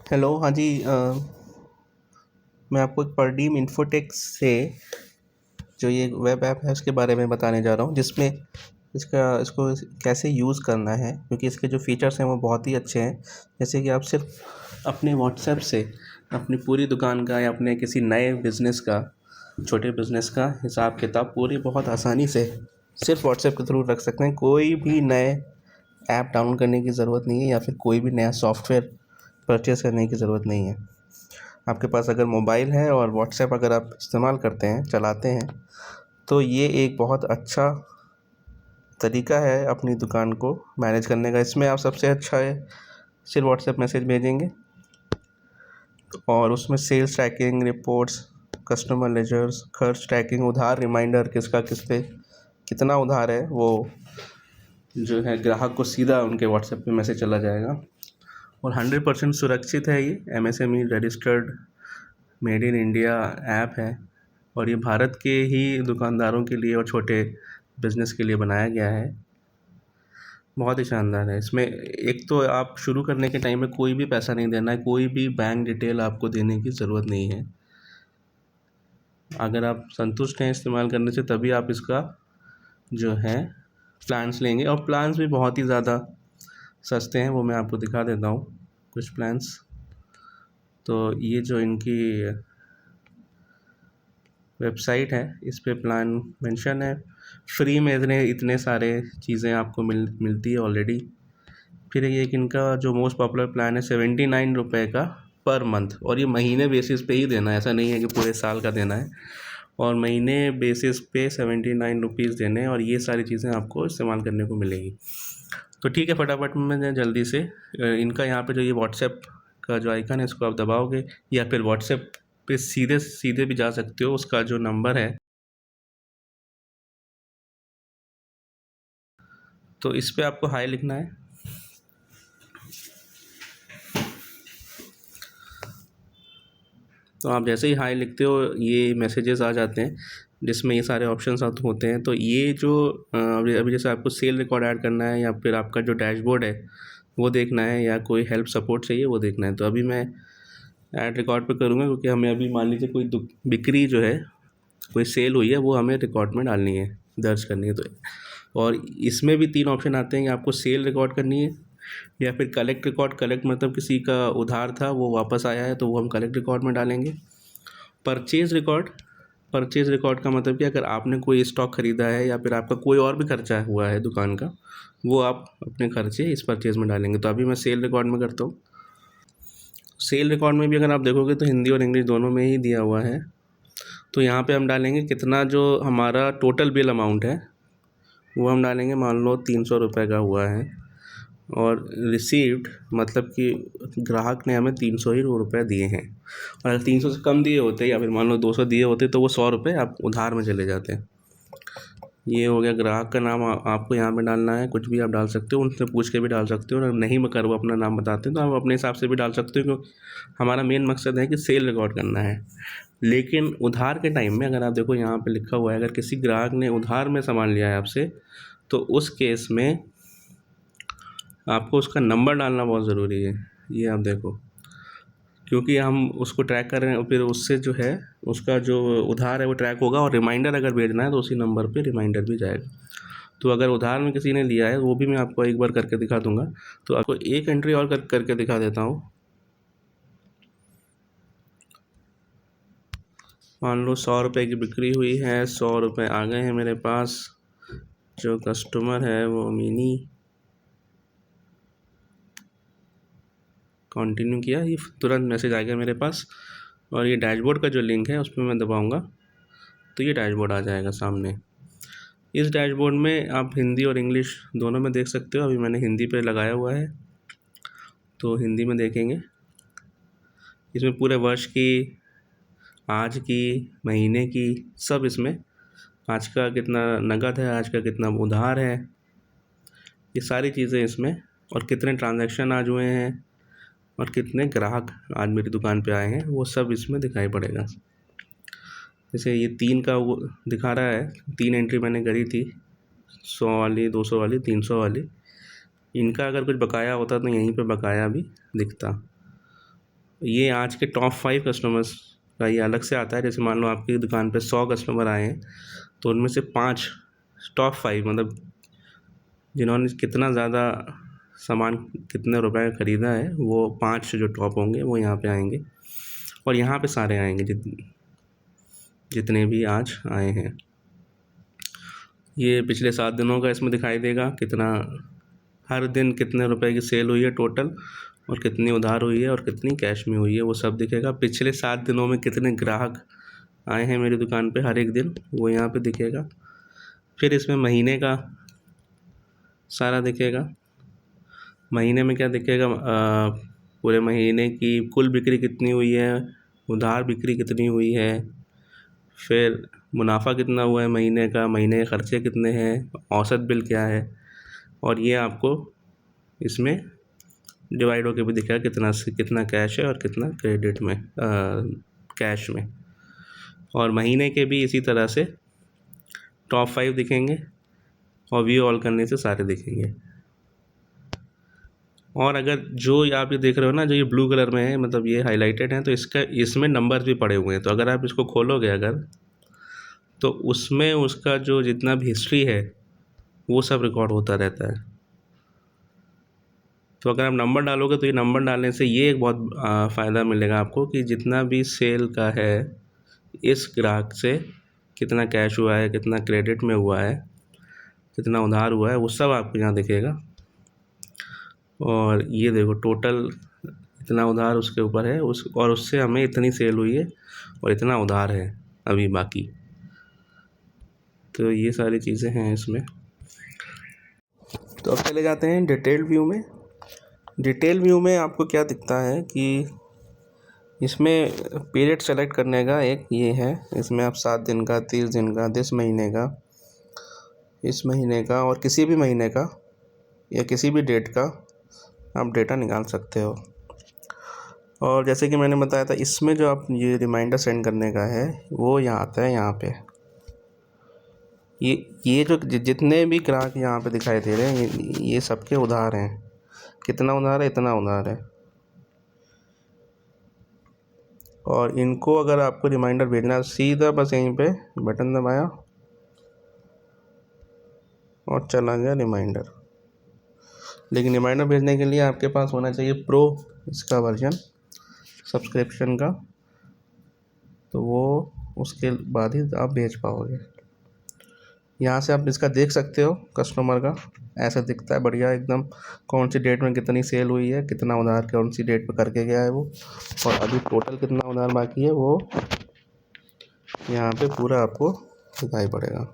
Hello, हाँ जी। मैं आपको एक परडीम इन्फोटेक से जो ये वेब ऐप है उसके बारे में बताने जा रहा हूँ, जिसमें इसको कैसे यूज़ करना है, क्योंकि इसके जो फ़ीचर्स हैं वो बहुत ही अच्छे हैं। जैसे कि आप सिर्फ अपने व्हाट्सएप से अपनी पूरी दुकान का या अपने किसी नए बिज़नेस का, छोटे बिज़नेस का हिसाब किताब पूरी बहुत आसानी से सिर्फ व्हाट्सएप के थ्रू रख सकते हैं। कोई भी नए ऐप डाउनलोड करने की ज़रूरत नहीं है या फिर कोई भी नया सॉफ्टवेयर परचेज़ करने की ज़रूरत नहीं है। आपके पास अगर मोबाइल है और व्हाट्सएप अगर आप इस्तेमाल करते हैं, चलाते हैं, तो ये एक बहुत अच्छा तरीका है अपनी दुकान को मैनेज करने का। इसमें आप सबसे अच्छा है सिर्फ व्हाट्सएप मैसेज भेजेंगे और उसमें sales tracking reports, customer ledgers, खर्च ट्रैकिंग, उधार रिमाइंडर, किसका किस पे कितना उधार है वो जो है ग्राहक को सीधा उनके व्हाट्सएप पे मैसेज चला जाएगा। और 100% सुरक्षित है। ये MSME registered made in India app है और ये भारत के ही दुकानदारों के लिए और छोटे बिज़नेस के लिए बनाया गया है। बहुत ही शानदार है। इसमें एक तो आप शुरू करने के टाइम में कोई भी पैसा नहीं देना है, कोई भी बैंक डिटेल आपको देने की ज़रूरत नहीं है। अगर आप संतुष्ट हैं इस्तेमाल करने से तभी आप इसका जो है प्लान्स लेंगे, और प्लान्स भी बहुत ही ज़्यादा सस्ते हैं। वो मैं आपको दिखा देता हूँ कुछ प्लान्स। तो ये जो इनकी वेबसाइट है इस पे प्लान मेंशन है। फ्री में इतने इतने सारे चीज़ें आपको मिलती है ऑलरेडी। फिर ये एक इनका जो मोस्ट पॉपुलर प्लान है 79 रुपये का पर मंथ, और ये महीने बेसिस पे ही देना है, ऐसा नहीं है कि पूरे साल का देना है। और महीने बेसिस पे 79 रुपीज़ देने हैं और ये सारी चीज़ें आपको इस्तेमाल करने को मिलेगी। तो ठीक है, फटाफट में जल्दी से इनका यहाँ पे जो ये व्हाट्सएप का जो आइकन है इसको आप दबाओगे, या फिर व्हाट्सएप पे सीधे सीधे भी जा सकते हो। उसका जो नंबर है तो इस पे आपको हाई लिखना है। तो आप जैसे ही हाई लिखते हो ये मैसेजेस आ जाते हैं जिसमें ये सारे ऑप्शंस होते हैं। तो ये जो अभी जैसे आपको सेल रिकॉर्ड ऐड करना है या फिर आपका जो डैशबोर्ड है वो देखना है, या कोई हेल्प सपोर्ट चाहिए वो देखना है। तो अभी मैं ऐड रिकॉर्ड पे करूँगा, क्योंकि हमें अभी मान लीजिए कोई बिक्री जो है, कोई सेल हुई है, वो हमें रिकॉर्ड में डालनी है, दर्ज करनी है। तो और इसमें भी 3 ऑप्शन आते हैं कि आपको सेल रिकॉर्ड करनी है या फिर कलेक्ट रिकॉर्ड। कलेक्ट मतलब किसी का उधार था वो वापस आया है तो वो हम कलेक्ट रिकॉर्ड में डालेंगे। परचेज़ रिकॉर्ड, परचेज़ रिकॉर्ड का मतलब कि अगर आपने कोई स्टॉक ख़रीदा है या फिर आपका कोई और भी खर्चा हुआ है दुकान का, वो आप अपने खर्चे इस परचेज़ में डालेंगे। तो अभी मैं सेल रिकॉर्ड में करता हूँ। सेल रिकॉर्ड में भी अगर आप देखोगे तो हिंदी और इंग्लिश दोनों में ही दिया हुआ है। तो यहाँ पे हम डालेंगे कितना जो हमारा टोटल बिल अमाउंट है वो हम डालेंगे, मान लो 300 रुपये का हुआ है। और रिसीव्ड मतलब कि ग्राहक ने हमें 300 ही रुपये दिए हैं, और अगर 300 से कम दिए होते या फिर मान लो 200 दिए होते तो वो 100 रुपये आप उधार में चले जाते। ये हो गया ग्राहक का नाम। आपको यहाँ पे डालना है, कुछ भी आप डाल सकते हो, उनसे पूछ के भी डाल सकते हो। अगर नहीं कर वो अपना नाम बताते हैं तो आप अपने हिसाब से भी डाल सकते हो, क्योंकि हमारा मेन मकसद है कि सेल रिकॉर्ड करना है। लेकिन उधार के टाइम में अगर आप देखो यहाँ पे लिखा हुआ है, अगर किसी ग्राहक ने उधार में सामान लिया है आपसे, तो उस केस में आपको उसका नंबर डालना बहुत ज़रूरी है। ये आप देखो, क्योंकि हम उसको ट्रैक कर रहे हैं, फिर उससे जो है उसका जो उधार है वो ट्रैक होगा, और रिमाइंडर अगर भेजना है तो उसी नंबर पे रिमाइंडर भी जाएगा। तो अगर उधार में किसी ने लिया है वो भी मैं आपको एक बार करके दिखा दूंगा। तो आपको एक एंट्री और करके दिखा देता हूँ। मान लो 100 रुपये की बिक्री हुई है, 100 रुपये आ गए हैं मेरे पास। जो कस्टमर है वो मिनी, कंटिन्यू किया, ये तुरंत मैसेज आ गया मेरे पास। और ये डैशबोर्ड का जो लिंक है उस पर मैं दबाऊँगा तो ये डैशबोर्ड आ जाएगा सामने। इस डैशबोर्ड में आप हिंदी और इंग्लिश दोनों में देख सकते हो। अभी मैंने हिंदी पे लगाया हुआ है तो हिंदी में देखेंगे। इसमें पूरे वर्ष की, आज की, महीने की, सब इसमें, आज का कितना नगद है, आज का कितना उधार है, ये सारी चीज़ें इसमें, और कितने ट्रांजैक्शन आज हुए हैं और कितने ग्राहक आज मेरी दुकान पे आए हैं वो सब इसमें दिखाई पड़ेगा। जैसे ये 3 का वो दिखा रहा है, 3 एंट्री मैंने करी थी, 100 वाली, 200 वाली, 300 वाली। इनका अगर कुछ बकाया होता तो यहीं पे बकाया भी दिखता। ये आज के टॉप 5 कस्टमर्स का ये अलग से आता है। जैसे मान लो आपकी दुकान पे 100 कस्टमर आए हैं, तो उनमें से 5 टॉप 5 मतलब जिन्होंने कितना ज़्यादा सामान कितने रुपए का ख़रीदा है, वो 5 जो टॉप होंगे वो यहाँ पे आएंगे। और यहाँ पे सारे आएंगे जितने भी आज आए हैं। ये पिछले 7 दिनों का इसमें दिखाई देगा, कितना हर दिन कितने रुपए की सेल हुई है टोटल, और कितनी उधार हुई है और कितनी कैश में हुई है, वो सब दिखेगा। पिछले 7 दिनों में कितने ग्राहक आए हैं मेरी दुकान पे हर एक दिन, वो यहाँ पे दिखेगा। फिर इसमें महीने का सारा दिखेगा। महीने में क्या दिखेगा, पूरे महीने की कुल बिक्री कितनी हुई है, उधार बिक्री कितनी हुई है, फिर मुनाफा कितना हुआ है महीने का, महीने के खर्चे कितने हैं, औसत बिल क्या है। और ये आपको इसमें डिवाइड होकर भी दिखेगा कितना से कितना कैश है और कितना क्रेडिट में, कैश में। और महीने के भी इसी तरह से टॉप 5 दिखेंगे और व्यू ऑल करने से सारे दिखेंगे। और अगर जो आप ये देख रहे हो ना, जो ये ब्लू कलर में है, मतलब ये हाईलाइटेड है, तो इसमें नंबर्स भी पड़े हुए हैं। तो अगर आप इसको खोलोगे अगर, तो उसमें उसका जो जितना भी हिस्ट्री है वो सब रिकॉर्ड होता रहता है। तो अगर आप नंबर डालोगे तो ये नंबर डालने से ये एक बहुत फ़ायदा मिलेगा आपको कि जितना भी सेल का है, इस ग्राहक से कितना कैश हुआ है, कितना क्रेडिट में हुआ है, कितना उधार हुआ है, वो सब आपको यहाँ दिखेगा। और ये देखो टोटल इतना उधार उसके ऊपर है, और उससे हमें इतनी सेल हुई है और इतना उधार है अभी बाकी। तो ये सारी चीज़ें हैं इसमें। तो अब चले जाते हैं डिटेल व्यू में। डिटेल व्यू में आपको क्या दिखता है कि इसमें पीरियड सेलेक्ट करने का एक ये है, इसमें आप 7 दिन का, 30 दिन का, इस महीने का और किसी भी महीने का या किसी भी डेट का आप डेटा निकाल सकते हो। और जैसे कि मैंने बताया था, इसमें जो आप ये रिमाइंडर सेंड करने का है वो यहाँ आता है। यहाँ पे ये जो जितने भी ग्राहक यहाँ पे दिखाई दे रहे हैं, ये सबके उधार हैं। कितना उधार है, इतना उधार है। और इनको अगर आपको रिमाइंडर भेजना है, सीधा बस यहीं पे बटन दबाया और चला गया रिमाइंडर। लेकिन रिमाइंडर भेजने के लिए आपके पास होना चाहिए प्रो इसका वर्जन सब्सक्रिप्शन का, तो वो उसके बाद ही आप भेज पाओगे। यहाँ से आप इसका देख सकते हो, कस्टमर का ऐसा दिखता है बढ़िया एकदम, कौन सी डेट में कितनी सेल हुई है, कितना उधार कौन सी डेट पे करके गया है वो, और अभी टोटल कितना उधार बाकी है वो यहाँ पे पूरा आपको दिखाई पड़ेगा।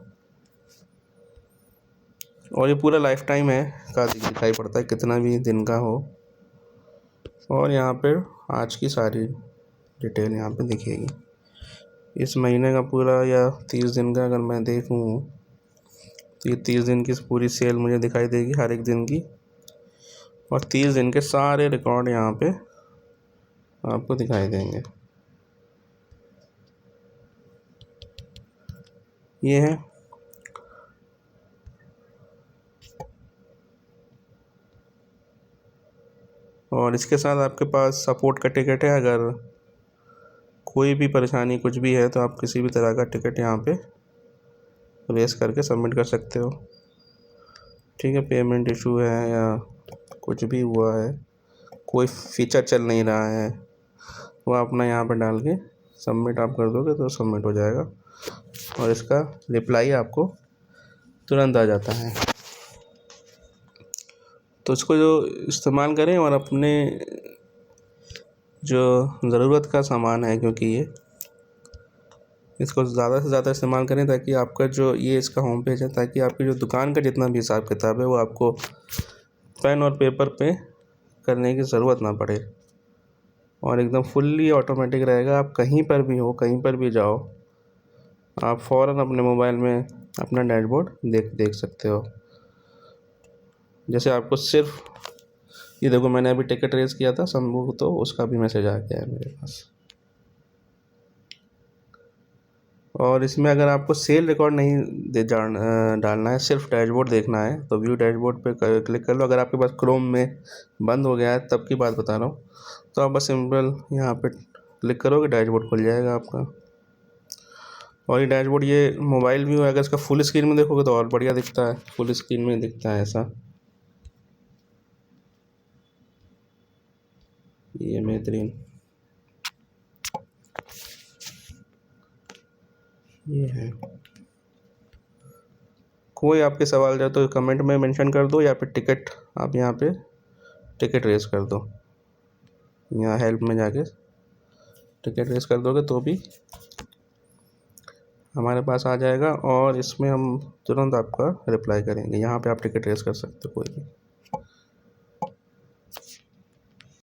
और ये पूरा लाइफ टाइम है का दिखाई पड़ता है, कितना भी दिन का हो। और यहाँ पे आज की सारी डिटेल यहाँ पे दिखेगी। इस महीने का पूरा या 30 दिन का अगर मैं देखूँ तो ये 30 दिन की पूरी सेल मुझे दिखाई देगी हर एक दिन की, और 30 दिन के सारे रिकॉर्ड यहाँ पे आपको दिखाई देंगे। ये है। और इसके साथ आपके पास सपोर्ट का टिकट है, अगर कोई भी परेशानी कुछ भी है तो आप किसी भी तरह का टिकट यहाँ पे रेस करके सबमिट कर सकते हो। ठीक है, पेमेंट इशू है या कुछ भी हुआ है, कोई फीचर चल नहीं रहा है, वो अपना यहाँ पर डाल के सबमिट आप कर दोगे तो सबमिट हो जाएगा, और इसका रिप्लाई आपको तुरंत आ जाता है। तो इसको जो इस्तेमाल करें और अपने जो ज़रूरत का सामान है, क्योंकि ये इसको ज़्यादा से ज़्यादा इस्तेमाल करें ताकि आपका जो ये इसका होम पेज है, ताकि आपकी जो दुकान का जितना भी हिसाब किताब है वो आपको पेन और पेपर पे करने की ज़रूरत ना पड़े, और एकदम फुल्ली ऑटोमेटिक रहेगा। आप कहीं पर भी हो, कहीं पर भी जाओ, आप फ़ौरन अपने मोबाइल में अपना डैशबोर्ड देख सकते हो। जैसे आपको सिर्फ ये देखो, मैंने अभी टिकट रेस किया था शंभू, तो उसका भी मैसेज आ गया है मेरे पास। और इसमें अगर आपको सेल रिकॉर्ड नहीं डालना है, सिर्फ डैशबोर्ड देखना है, तो व्यू डैशबोर्ड पे क्लिक कर लो। अगर आपके पास क्रोम में बंद हो गया है तब की बात बता रहा हूँ, तो आप बस सिंपल यहाँ पे क्लिक करोगे, डैशबोर्ड खुल जाएगा आपका। और ये डैशबोर्ड ये मोबाइल व्यू है, अगर इसका फुल स्क्रीन में देखोगे तो और बढ़िया दिखता है, फुल स्क्रीन में दिखता है ऐसा। ये बेहतरीन, ये है। कोई आपके सवाल जाए तो कमेंट में मेंशन कर दो, या फिर टिकट आप यहाँ पे टिकट रेस कर दो, यहाँ हेल्प में जाके टिकट रेस कर दोगे तो भी हमारे पास आ जाएगा, और इसमें हम तुरंत आपका रिप्लाई करेंगे। यहाँ पे आप टिकट रेस कर सकते हो कोई भी।